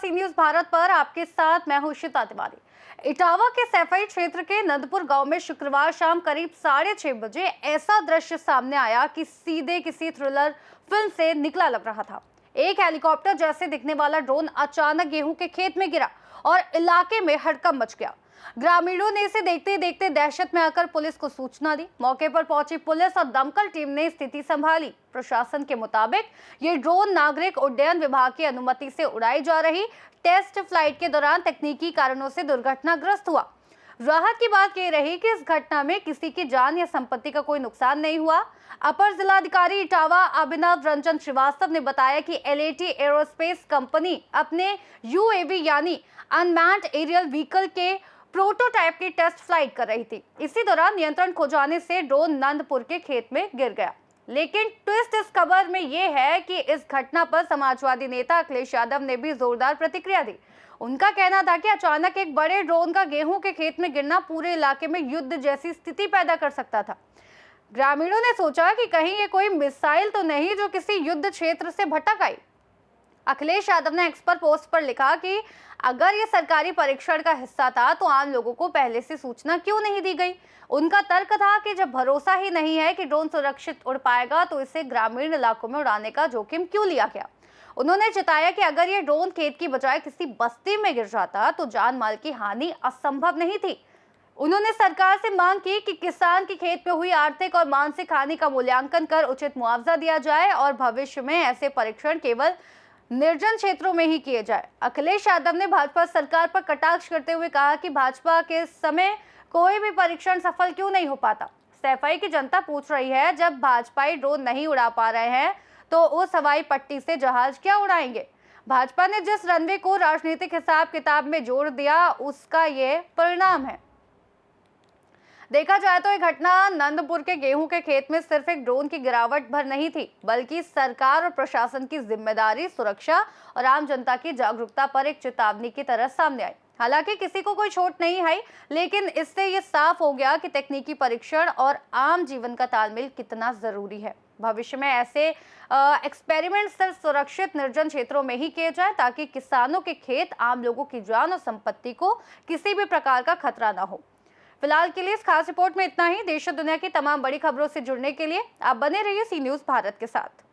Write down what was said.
सी news Bharat पर आपके साथ मैं हूं श्वेता तिवारी। इटावा के सैफई क्षेत्र के नंदपुर गांव में शुक्रवार शाम करीब 6:30 बजे ऐसा दृश्य सामने आया कि सीधे किसी थ्रिलर फिल्म से निकला लग रहा था। एक हेलीकॉप्टर जैसे दिखने वाला ड्रोन अचानक गेहूं के खेत में गिरा और इलाके में हड़कंप मच गया। ग्रामीणों ने इसे देखते ही देखते दहशत में आकर पुलिस को सूचना दी। मौके पर पहुंची पुलिस और दमकल टीम ने स्थिति संभाली। प्रशासन के मुताबिक ये ड्रोन नागरिक उड्डयन विभाग की अनुमति से उड़ाई जा रही टेस्ट फ्लाइट के दौरान तकनीकी कारणों से दुर्घटनाग्रस्त हुआ। राहत की बात यह रही कि इस घटना में किसी की जान या संपत्ति का कोई नुकसान नहीं हुआ। अपर जिलाधिकारी इटावा अभिनव रंजन श्रीवास्तव ने बताया कि LAT एरोस्पेस कंपनी अपने UAV यानी अनमैन्ड एरियल व्हीकल के प्रोटोटाइप की टेस्ट फ्लाइट कर रही थी। इसी दौरान नियंत्रण खो जाने से ड्रोन नंदपुर के खेत में गिर गया। लेकिन ट्विस्ट इस खबर में यह है कि इस घटना पर समाजवादी नेता अखिलेश यादव ने भी जोरदार प्रतिक्रिया दी। उनका कहना था कि अचानक एक बड़े ड्रोन का गेहूं के खेत में गिरना पूरे इलाके में युद्ध जैसी स्थिति पैदा कर सकता था। ग्रामीणों ने सोचा कि कहीं ये कोई मिसाइल तो नहीं जो किसी युद्ध क्षेत्र से भटक आई। अखिलेश यादव ने एक्स पर पोस्ट पर लिखा कि अगर ये सरकारी परीक्षण का हिस्सा था तो आम लोगों को पहले से सूचना क्यों नहीं दी गई। उनका तर्क था कि जब भरोसा ही नहीं है कि ड्रोन सुरक्षित उड़ पाएगा तो इसे ग्रामीण इलाकों में उड़ाने का जोखिम क्यों लिया गया। उन्होंने जताया कि अगर ये ड्रोन खेत की बजाय किसी बस्ती में गिर जाता तो जान माल की हानि असंभव नहीं थी। उन्होंने सरकार से मांग की कि किसान के खेत में हुई आर्थिक और मानसिक हानि का मूल्यांकन कर उचित मुआवजा दिया जाए और भविष्य में ऐसे परीक्षण केवल निर्जन क्षेत्रों में ही किए जाए। अखिलेश यादव ने भाजपा सरकार पर कटाक्ष करते हुए कहा कि भाजपा के समय कोई भी परीक्षण सफल क्यों नहीं हो पाता। सैफई की जनता पूछ रही है, जब भाजपाई ड्रोन नहीं उड़ा पा रहे हैं तो उस हवाई पट्टी से जहाज क्या उड़ाएंगे। भाजपा ने जिस रनवे को राजनीतिक हिसाब किताब में जोड़ दिया उसका ये परिणाम है। देखा जाए तो यह घटना नंदपुर के गेहूं के खेत में सिर्फ एक ड्रोन की गिरावट भर नहीं थी, बल्कि सरकार और प्रशासन की जिम्मेदारी, सुरक्षा और आम जनता की जागरूकता पर एक चेतावनी की तरह सामने आई। हालांकि किसी को कोई चोट नहीं आई, लेकिन इससे ये साफ हो गया कि तकनीकी परीक्षण और आम जीवन का तालमेल कितना जरूरी है। भविष्य में ऐसे एक्सपेरिमेंट सिर्फ सुरक्षित निर्जन क्षेत्रों में ही किए जाए ताकि किसानों के खेत, आम लोगों की जान और संपत्ति को किसी भी प्रकार का खतरा न हो। फिलहाल के लिए इस खास रिपोर्ट में इतना ही। देश और दुनिया की तमाम बड़ी खबरों से जुड़ने के लिए आप बने रहिए सी न्यूज भारत के साथ।